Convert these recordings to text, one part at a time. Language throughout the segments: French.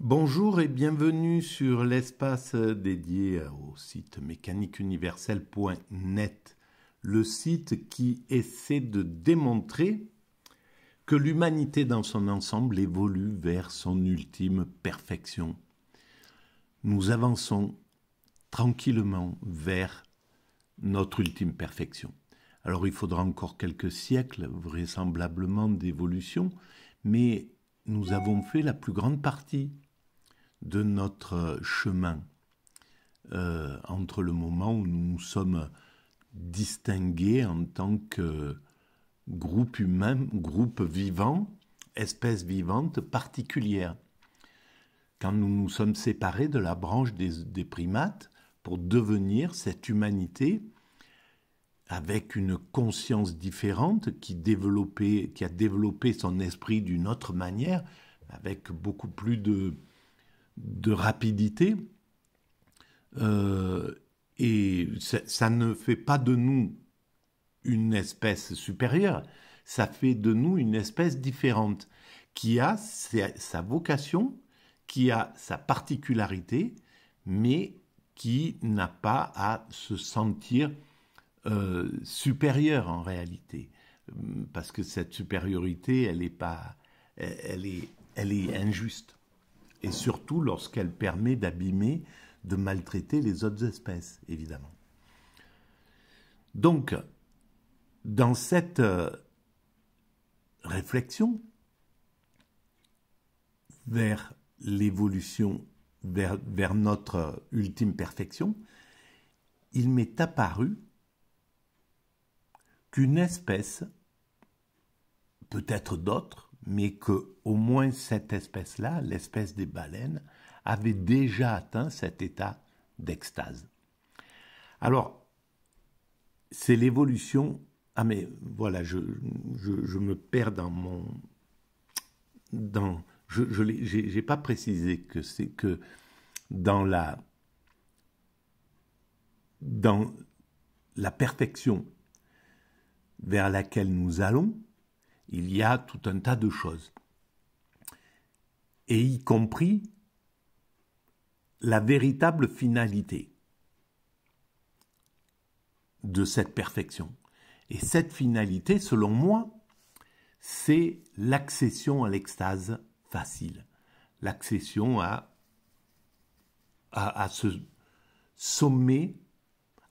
Bonjour et bienvenue sur l'espace dédié au site mécaniqueuniverselle.net, le site qui essaie de démontrer que l'humanité dans son ensemble évolue vers son ultime perfection. Nous avançons tranquillement vers notre ultime perfection. Alors il faudra encore quelques siècles vraisemblablement d'évolution, mais nous avons fait la plus grande partie de notre chemin entre le moment où nous nous sommes distingués en tant que groupe humain, groupe vivant, espèce vivante particulière. Quand nous nous sommes séparés de la branche des primates pour devenir cette humanité avec une conscience différente qui a développé son esprit d'une autre manière, avec beaucoup plus de rapidité, et ça ne fait pas de nous une espèce supérieure, ça fait de nous une espèce différente, qui a sa vocation, qui a sa particularité, mais qui n'a pas à se sentir supérieure en réalité, parce que cette supériorité, elle est injuste. Et surtout lorsqu'elle permet d'abîmer, de maltraiter les autres espèces, évidemment. Donc, dans cette réflexion vers l'évolution, vers notre ultime perfection, il m'est apparu qu'une espèce, peut-être d'autres, mais qu'au moins cette espèce-là, l'espèce des baleines, avait déjà atteint cet état d'extase. Alors, c'est l'évolution... Ah mais voilà, je me perds dans mon... j'ai pas précisé que c'est que dans la perfection vers laquelle nous allons, il y a tout un tas de choses, et y compris la véritable finalité de cette perfection. Et cette finalité, selon moi, c'est l'accession à l'extase facile, l'accession à ce sommet,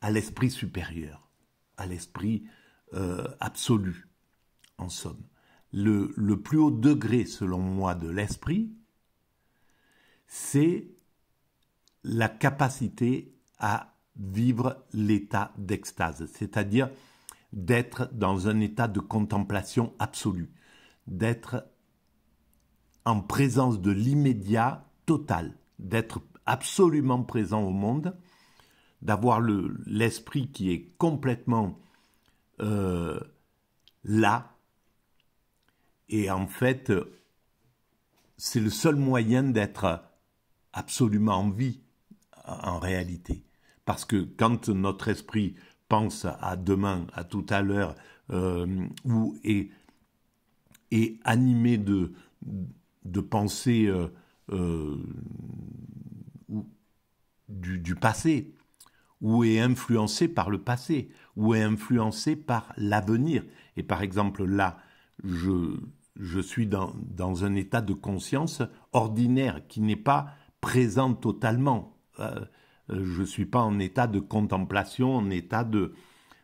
à l'esprit supérieur, à l'esprit absolu. En somme, le plus haut degré, selon moi, de l'esprit, c'est la capacité à vivre l'état d'extase, c'est-à-dire d'être dans un état de contemplation absolue, d'être en présence de l'immédiat total, d'être absolument présent au monde, d'avoir l'esprit qui est complètement là. Et en fait, c'est le seul moyen d'être absolument en vie, en réalité. Parce que quand notre esprit pense à demain, à tout à l'heure, ou est animé de pensées du passé, ou est influencé par le passé, ou est influencé par l'avenir. Et par exemple, là, je suis dans un état de conscience ordinaire qui n'est pas présent totalement. Je ne suis pas en état de contemplation, en état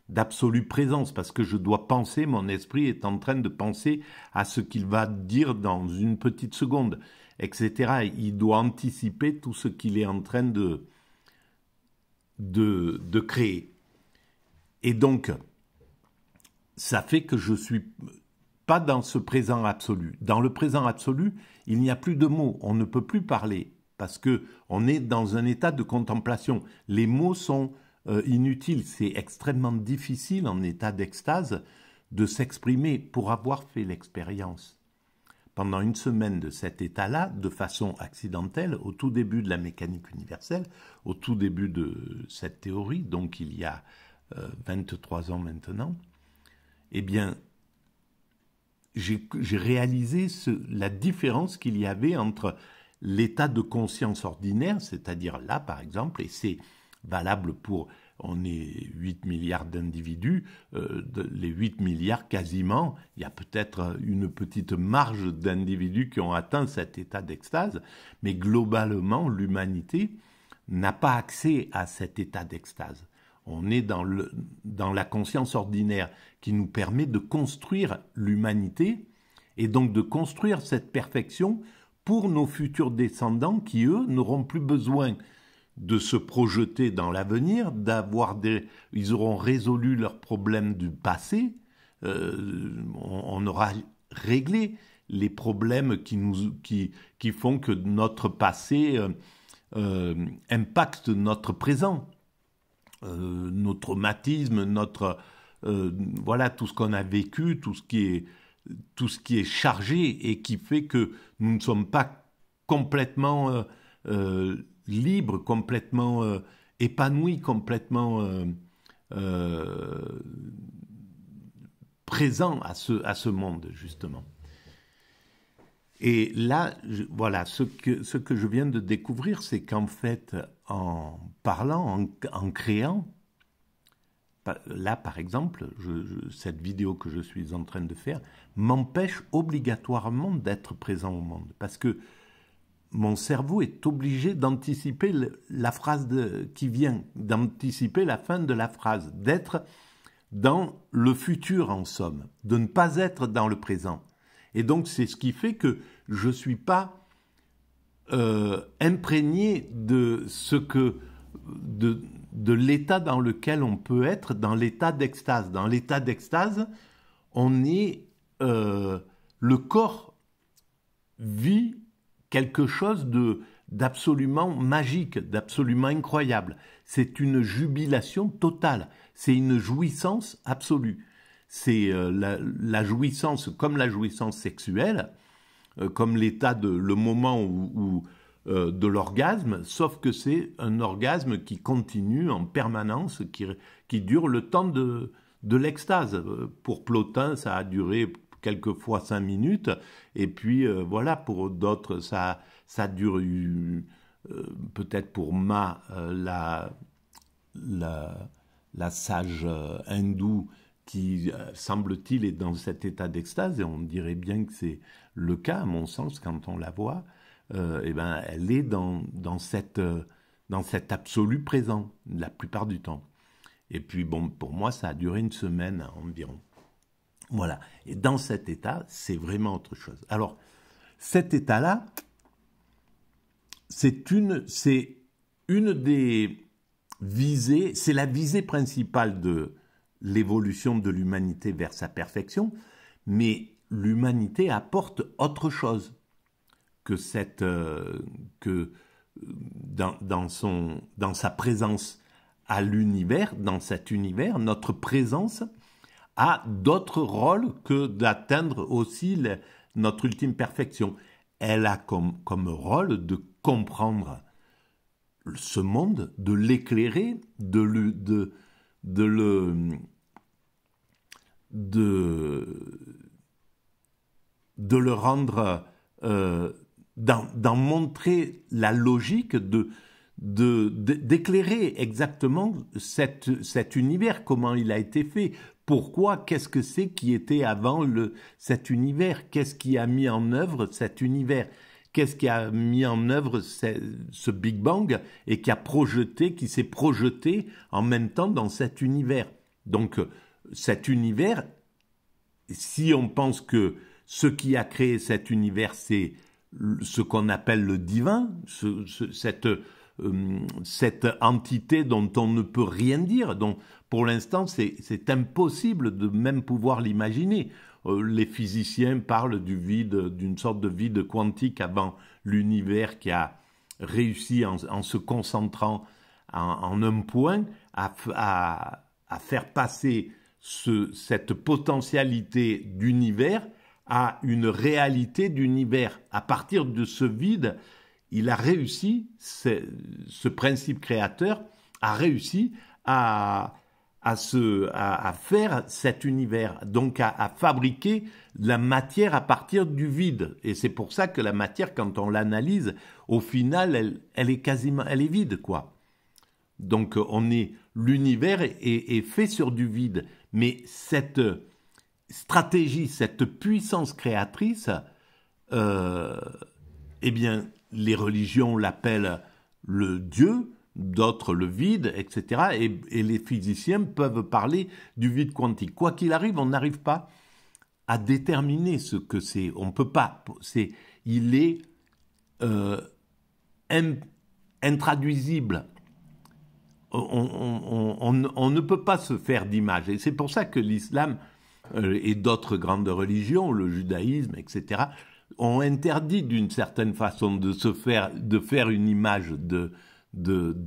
d'absolue présence, parce que je dois penser, mon esprit est en train de penser à ce qu'il va dire dans une petite seconde, etc. Il doit anticiper tout ce qu'il est en train de créer. Et donc, ça fait que je ne suis pas dans ce présent absolu. Dans le présent absolu, il n'y a plus de mots, on ne peut plus parler, parce qu'on est dans un état de contemplation. Les mots sont inutiles, c'est extrêmement difficile en état d'extase de s'exprimer pour avoir fait l'expérience. Pendant une semaine de cet état-là, de façon accidentelle, au tout début de la mécanique universelle, au tout début de cette théorie, donc il y a 23 ans maintenant, eh bien, j'ai réalisé la différence qu'il y avait entre l'état de conscience ordinaire, c'est-à-dire là, par exemple, et c'est valable pour, on est 8 milliards d'individus, les 8 milliards quasiment, il y a peut-être une petite marge d'individus qui ont atteint cet état d'extase, mais globalement, l'humanité n'a pas accès à cet état d'extase. On est dans la conscience ordinaire qui nous permet de construire l'humanité et donc de construire cette perfection pour nos futurs descendants qui, eux, n'auront plus besoin de se projeter dans l'avenir, ils auront résolu leurs problèmes du passé, on aura réglé les problèmes qui font que notre passé impacte notre présent, nos traumatismes, voilà tout ce qu'on a vécu, tout ce qui est chargé et qui fait que nous ne sommes pas complètement libres, complètement épanouis, complètement présents à ce monde, justement. Et là, voilà, ce que je viens de découvrir, c'est qu'en fait, en parlant, en créant, là, par exemple, cette vidéo que je suis en train de faire m'empêche obligatoirement d'être présent au monde. Parce que mon cerveau est obligé d'anticiper la phrase qui vient, d'anticiper la fin de la phrase, d'être dans le futur en somme, de ne pas être dans le présent. Et donc, c'est ce qui fait que je ne suis pas imprégné de de l'état dans lequel on peut être, dans l'état d'extase. Dans l'état d'extase, on est... le corps vit quelque chose d'absolument magique, d'absolument incroyable. C'est une jubilation totale, c'est une jouissance absolue. C'est la jouissance, comme la jouissance sexuelle, comme le moment de l'orgasme, sauf que c'est un orgasme qui continue en permanence, qui dure le temps de l'extase. Pour Plotin, ça a duré quelquefois 5 minutes, et puis voilà, pour d'autres, ça dure peut-être pour la sage hindoue, qui, semble-t-il, est dans cet état d'extase, et on dirait bien que c'est le cas, à mon sens, quand on la voit, elle est dans cet absolu présent, la plupart du temps. Et puis, bon, pour moi, ça a duré 1 semaine environ. Voilà. Et dans cet état, c'est vraiment autre chose. Alors, cet état-là, c'est une des visées, c'est la visée principale de l'évolution de l'humanité vers sa perfection, mais l'humanité apporte autre chose que dans sa présence à l'univers, dans cet univers, notre présence a d'autres rôles que d'atteindre aussi notre ultime perfection. Elle a comme rôle de comprendre ce monde, de l'éclairer, de le rendre, d'en montrer la logique, d'éclairer exactement cet univers, comment il a été fait, pourquoi, qu'est-ce que c'est qui était avant cet univers, qu'est-ce qui a mis en œuvre cet univers, qu'est-ce qui a mis en œuvre ce Big Bang et qui s'est projeté en même temps dans cet univers. Donc cet univers, si on pense que ce qui a créé cet univers, c'est ce qu'on appelle le divin, cette entité dont on ne peut rien dire, dont pour l'instant c'est impossible de même pouvoir l'imaginer. Les physiciens parlent du vide, d'une sorte de vide quantique avant l'univers qui a réussi en se concentrant en un point à faire passer cette potentialité d'univers à une réalité d'univers. À partir de ce vide, il a réussi, ce principe créateur a réussi à à faire cet univers, donc à fabriquer la matière à partir du vide. Et c'est pour ça que la matière, quand on l'analyse, au final, elle est vide, quoi. Donc l'univers est fait sur du vide. Mais cette stratégie, cette puissance créatrice, eh bien, les religions l'appellent le Dieu, d'autres le vide, etc. Et les physiciens peuvent parler du vide quantique. Quoi qu'il arrive, on n'arrive pas à déterminer ce que c'est. On peut pas. Il est intraduisible. On ne peut pas se faire d'image. Et c'est pour ça que l'islam et d'autres grandes religions, le judaïsme, etc., ont interdit d'une certaine façon de faire une image de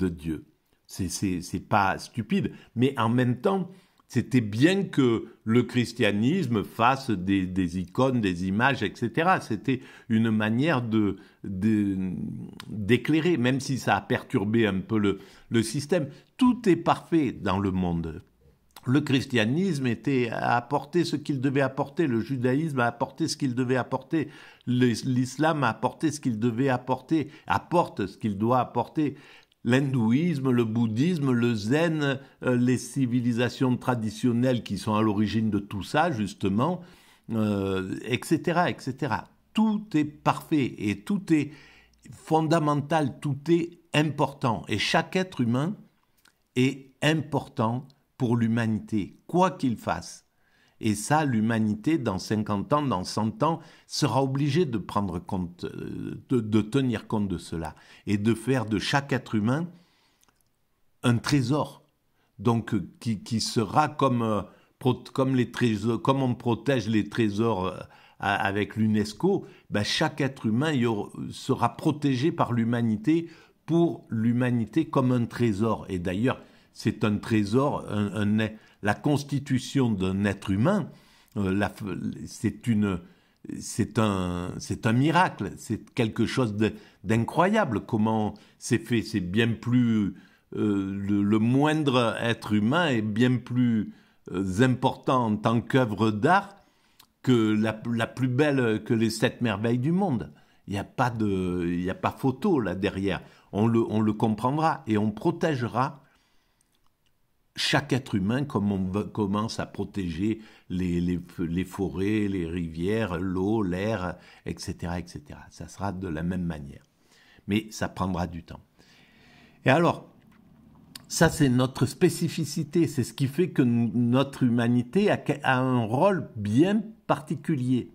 Dieu. C'est pas stupide, mais en même temps, c'était bien que le christianisme fasse des icônes, des images, etc. C'était une manière d'éclairer, même si ça a perturbé un peu le système. Tout est parfait dans le monde. Le christianisme a apporté ce qu'il devait apporter, le judaïsme a apporté ce qu'il devait apporter, l'islam a apporté ce qu'il devait apporter, apporte ce qu'il doit apporter, l'hindouisme, le bouddhisme, le zen, les civilisations traditionnelles qui sont à l'origine de tout ça, justement, etc., etc. Tout est parfait et tout est fondamental, tout est important. Et chaque être humain est important pour l'humanité, quoi qu'il fasse. Et ça, l'humanité, dans 50 ans, dans 100 ans, sera obligée de prendre compte, de tenir compte de cela, et de faire de chaque être humain un trésor, donc qui sera comme les trésors, comme on protège les trésors avec l'UNESCO, ben chaque être humain sera protégé par l'humanité, pour l'humanité comme un trésor. Et d'ailleurs, c'est un trésor, la constitution d'un être humain, c'est un miracle, c'est quelque chose d'incroyable. Comment c'est fait? C'est bien plus le moindre être humain est bien plus important en tant qu'œuvre d'art que la plus belle, que les 7 merveilles du monde. Il n'y a pas photo là derrière. On le comprendra et on protégera chaque être humain comme on commence à protéger les forêts, les rivières, l'eau, l'air, etc., etc. Ça sera de la même manière. Mais ça prendra du temps. Et alors, ça c'est notre spécificité, c'est ce qui fait que notre humanité a un rôle bien particulier.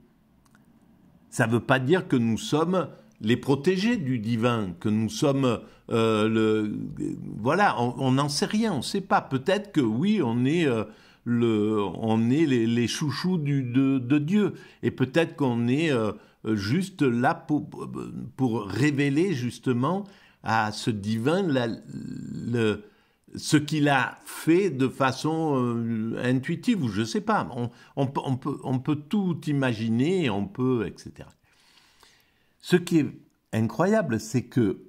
Ça ne veut pas dire que nous sommes les protégés du divin, que nous sommes voilà, on n'en sait rien, on ne sait pas. Peut-être que oui, on est les chouchous de Dieu, et peut-être qu'on est juste là pour révéler justement à ce divin ce qu'il a fait de façon intuitive, ou je ne sais pas. On peut tout imaginer, on peut, etc. Ce qui est incroyable, c'est que,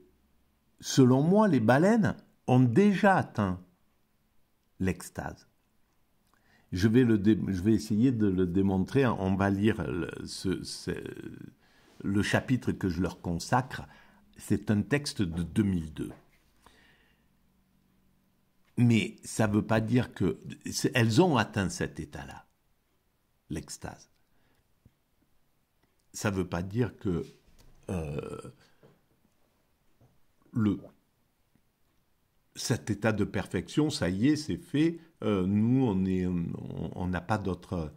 selon moi, les baleines ont déjà atteint l'extase. Je vais essayer de le démontrer. On va lire le chapitre que je leur consacre. C'est un texte de 2002. Mais ça ne veut pas dire qu'elles ont atteint cet état-là, l'extase. Ça ne veut pas dire que cet état de perfection, ça y est, c'est fait. Nous, on n'a pas d'autre,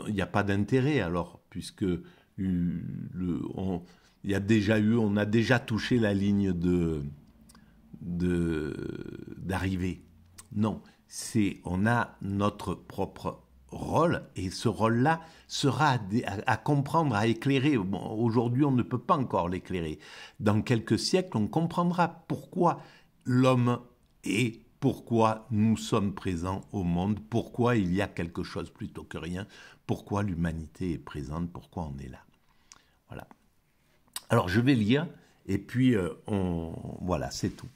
il n'y a pas d'intérêt alors, puisque on a déjà touché la ligne d'arrivée. Non, on a notre propre rôle, et ce rôle-là sera à comprendre, à éclairer. Bon, aujourd'hui, on ne peut pas encore l'éclairer. Dans quelques siècles, on comprendra pourquoi l'homme est, pourquoi nous sommes présents au monde, pourquoi il y a quelque chose plutôt que rien, pourquoi l'humanité est présente, pourquoi on est là. Voilà. Alors, je vais lire, et puis, voilà, c'est tout.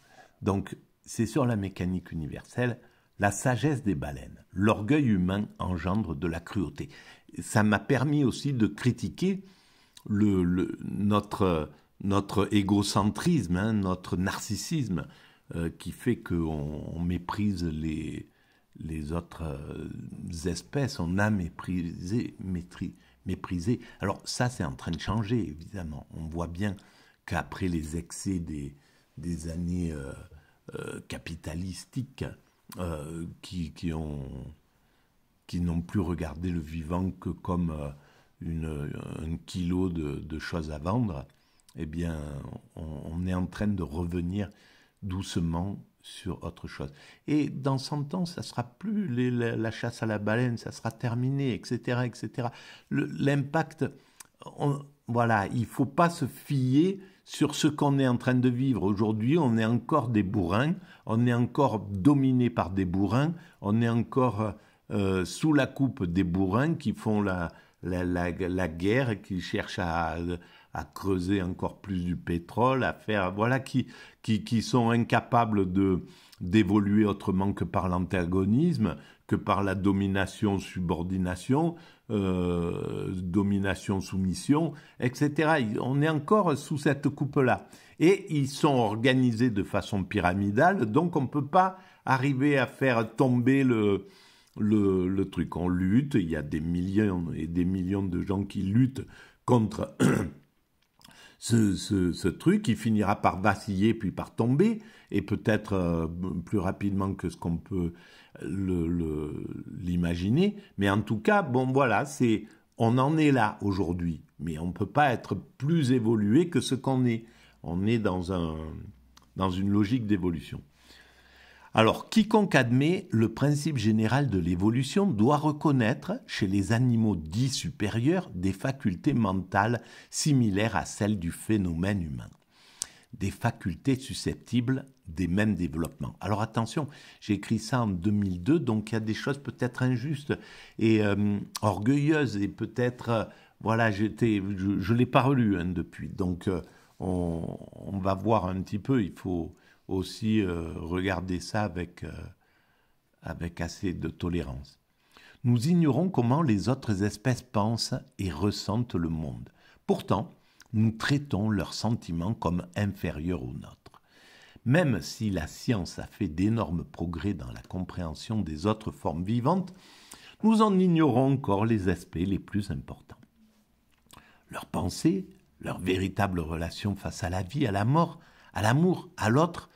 Donc, c'est sur la mécanique universelle, La sagesse des baleines. L'orgueil humain engendre de la cruauté. Ça m'a permis aussi de critiquer notre égocentrisme, hein, notre narcissisme, qui fait qu'on méprise les autres espèces, on a méprisé. Alors ça, c'est en train de changer, évidemment. On voit bien qu'après les excès des années capitalistiques, qui n'ont plus regardé le vivant que comme un kilo de choses à vendre, eh bien, on est en train de revenir doucement sur autre chose. Et dans 100 ans, ça sera plus la chasse à la baleine, ça sera terminé, etc., etc. L'impact, voilà, il ne faut pas se fier sur ce qu'on est en train de vivre. Aujourd'hui, on est encore des bourrins, on est encore dominé par des bourrins, on est encore sous la coupe des bourrins qui font la guerre, qui cherchent à creuser encore plus du pétrole, à faire, voilà, qui sont incapables d'évoluer autrement que par l'antagonisme, que par la domination-subordination, domination-soumission, etc. On est encore sous cette coupe-là. Et ils sont organisés de façon pyramidale, donc on ne peut pas arriver à faire tomber le truc. On lutte, il y a des millions et des millions de gens qui luttent contre ce truc, qui finira par vaciller puis par tomber, et peut-être plus rapidement que ce qu'on peut l'imaginer. Mais en tout cas, bon voilà, on en est là aujourd'hui. Mais on ne peut pas être plus évolué que ce qu'on est. On est dans une logique d'évolution. Alors, quiconque admet le principe général de l'évolution doit reconnaître chez les animaux dits supérieurs des facultés mentales similaires à celles du phénomène humain, des facultés susceptibles des mêmes développements. Alors attention, j'ai écrit ça en 2002, donc il y a des choses peut-être injustes et orgueilleuses, et peut-être, voilà, je ne l'ai pas relu depuis, donc on va voir un petit peu, il faut aussi regarder ça avec assez de tolérance. Nous ignorons comment les autres espèces pensent et ressentent le monde. Pourtant, nous traitons leurs sentiments comme inférieurs aux nôtres. Même si la science a fait d'énormes progrès dans la compréhension des autres formes vivantes, nous en ignorons encore les aspects les plus importants. Leurs pensées, leur véritable relation face à la vie, à la mort, à l'amour, à l'autre,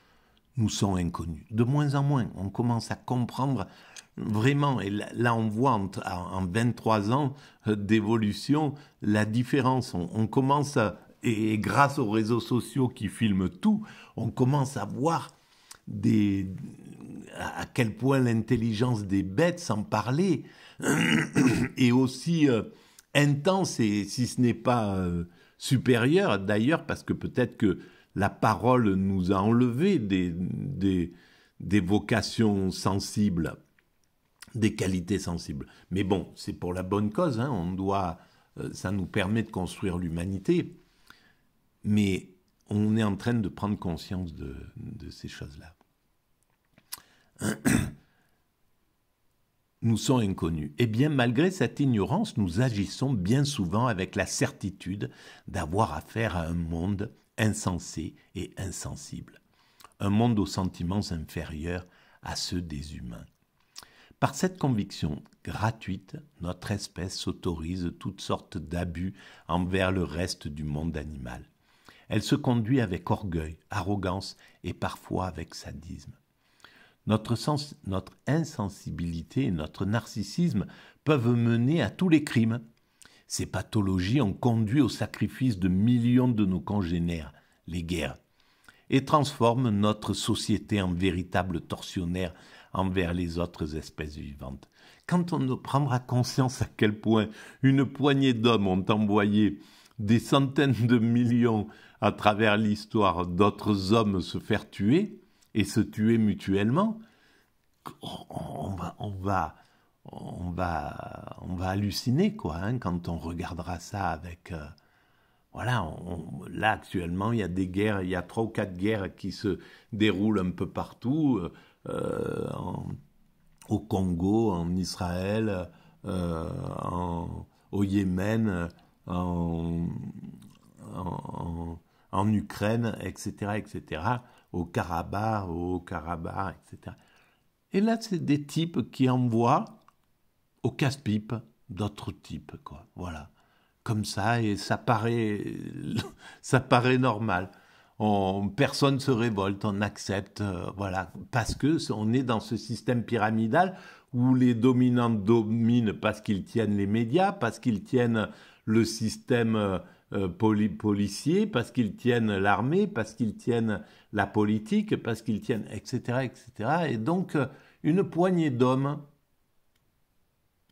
nous sont inconnus. De moins en moins, on commence à comprendre vraiment, et là on voit en 23 ans d'évolution la différence. On commence, et grâce aux réseaux sociaux qui filment tout, on commence à voir à quel point l'intelligence des bêtes, sans parler, est aussi intense, et si ce n'est pas supérieure d'ailleurs, parce que peut-être que la parole nous a enlevé des vocations sensibles, des qualités sensibles. Mais bon, c'est pour la bonne cause, hein, ça nous permet de construire l'humanité. Mais on est en train de prendre conscience de ces choses-là. Nous sommes inconnus. Eh bien, malgré cette ignorance, nous agissons bien souvent avec la certitude d'avoir affaire à un monde insensé et insensible, un monde aux sentiments inférieurs à ceux des humains. Par cette conviction gratuite, notre espèce s'autorise toutes sortes d'abus envers le reste du monde animal. Elle se conduit avec orgueil, arrogance et parfois avec sadisme. Notre insensibilité et notre narcissisme peuvent mener à tous les crimes. Ces pathologies ont conduit au sacrifice de millions de nos congénères, les guerres, et transforment notre société en véritable tortionnaire envers les autres espèces vivantes. Quand on prendra conscience à quel point une poignée d'hommes ont envoyé des centaines de millions à travers l'histoire d'autres hommes se faire tuer et se tuer mutuellement, on va halluciner, quoi, hein, quand on regardera ça avec... voilà, là actuellement il y a des guerres, il y a 3 ou 4 guerres qui se déroulent un peu partout, au Congo, en Israël, au Yémen, en Ukraine, etc., etc., au Karabakh, etc. Et là, c'est des types qui envoient au casse-pipe d'autres types, quoi. Voilà. Comme ça, et ça paraît normal. Personne ne se révolte, on accepte, voilà, parce que on est dans ce système pyramidal où les dominants dominent parce qu'ils tiennent les médias, parce qu'ils tiennent le système policier, parce qu'ils tiennent l'armée, parce qu'ils tiennent la politique, parce qu'ils tiennent, etc., etc. Et donc, une poignée d'hommes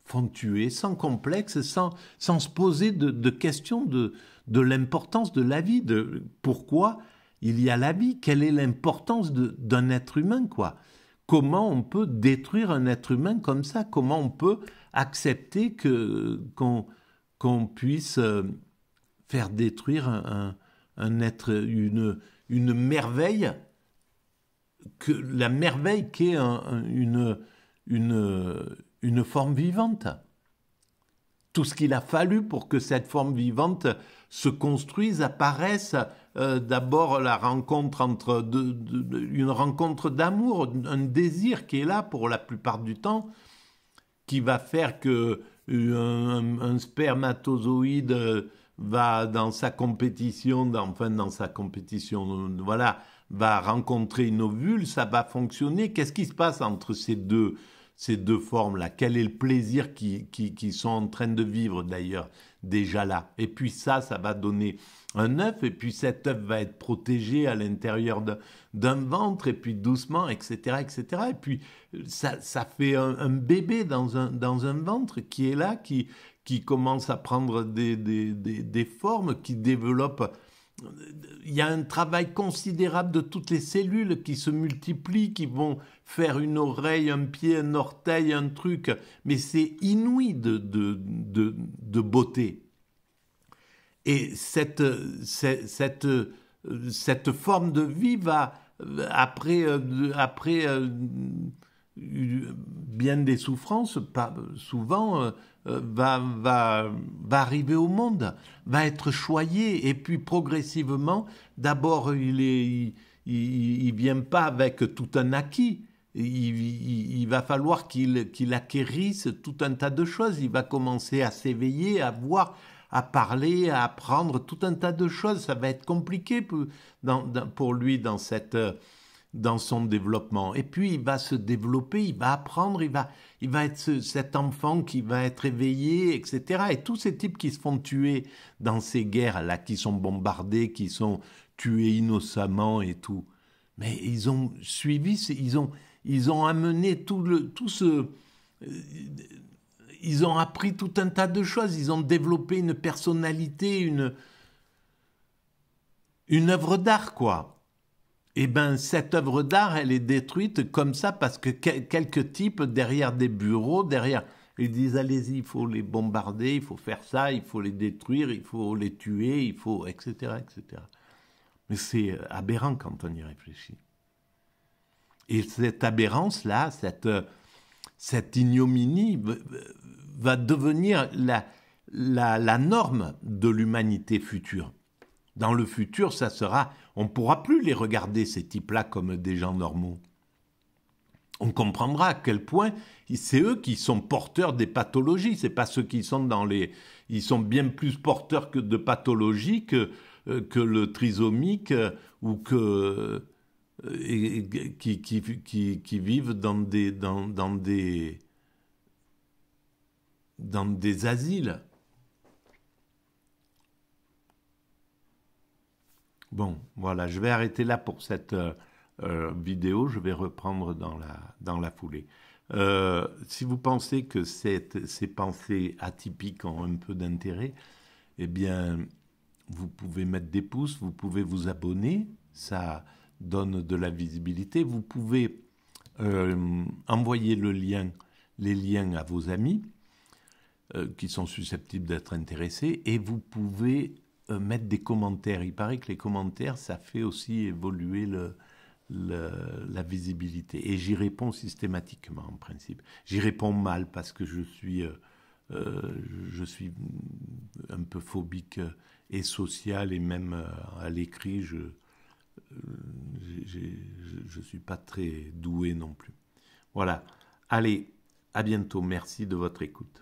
font tuer sans complexe, sans se poser de questions de l'importance de la vie, de pourquoi il y a la vie, quelle est l'importance d'un être humain, quoi. Comment on peut détruire un être humain comme ça? Comment on peut accepter qu'on puisse faire détruire un être, une merveille, la merveille qu'est une forme vivante. Tout ce qu'il a fallu pour que cette forme vivante se construise, apparaisse, d'abord la rencontre une rencontre d'amour, un désir qui est là pour la plupart du temps, qui va faire que un spermatozoïde va dans sa compétition, voilà, va rencontrer une ovule, ça va fonctionner. Qu'est-ce qui se passe entre ces deux formes-là? Quel est le plaisir qui sont en train de vivre d'ailleurs déjà là? Et puis ça va donner un œuf, et puis cet œuf va être protégé à l'intérieur d'un ventre, et puis doucement, etc., etc. Et puis ça fait un bébé dans un ventre qui est là, qui commence à prendre des formes, qui développe. Il y a un travail considérable de toutes les cellules qui se multiplient, qui vont faire une oreille, un pied, un orteil, un truc. Mais c'est inouï de beauté. Et cette forme de vie va, après bien des souffrances, souvent, va arriver au monde, va être choyé, et puis progressivement, d'abord il vient pas avec tout un acquis. Il va falloir qu'il acquérisse tout un tas de choses. Il va commencer à s'éveiller, à voir, à parler, à apprendre tout un tas de choses. Ça va être compliqué pour lui dans son développement. Et puis, il va se développer, il va apprendre, il va être cet enfant qui va être éveillé, etc. Et tous ces types qui se font tuer dans ces guerres-là, qui sont bombardés, qui sont tués innocemment et tout. Mais ils ont suivi, ils ont amené ils ont appris tout un tas de choses, ils ont développé une personnalité, une œuvre d'art, quoi. Eh bien, cette œuvre d'art, elle est détruite comme ça parce que quelques types derrière des bureaux, ils disent allez-y, il faut les bombarder, il faut faire ça, il faut les détruire, il faut les tuer, etc., etc. Mais c'est aberrant quand on y réfléchit. Et cette aberrance-là, cette ignominie va devenir la norme de l'humanité future. Dans le futur, on ne pourra plus les regarder, ces types-là, comme des gens normaux. On comprendra à quel point c'est eux qui sont porteurs des pathologies. C'est pas ceux qui sont ils sont bien plus porteurs de pathologies que le trisomique ou qui vivent dans des asiles. Bon, voilà, je vais arrêter là pour cette vidéo. Je vais reprendre dans la foulée. Si vous pensez que ces pensées atypiques ont un peu d'intérêt, eh bien, vous pouvez mettre des pouces, vous pouvez vous abonner, ça donne de la visibilité. Vous pouvez envoyer les liens à vos amis qui sont susceptibles d'être intéressés, et vous pouvez mettre des commentaires. Il paraît que les commentaires, ça fait aussi évoluer la visibilité. Et j'y réponds systématiquement, en principe. J'y réponds mal parce que je suis un peu phobique et social, et même à l'écrit, je suis pas très doué non plus. Voilà. Allez, à bientôt. Merci de votre écoute.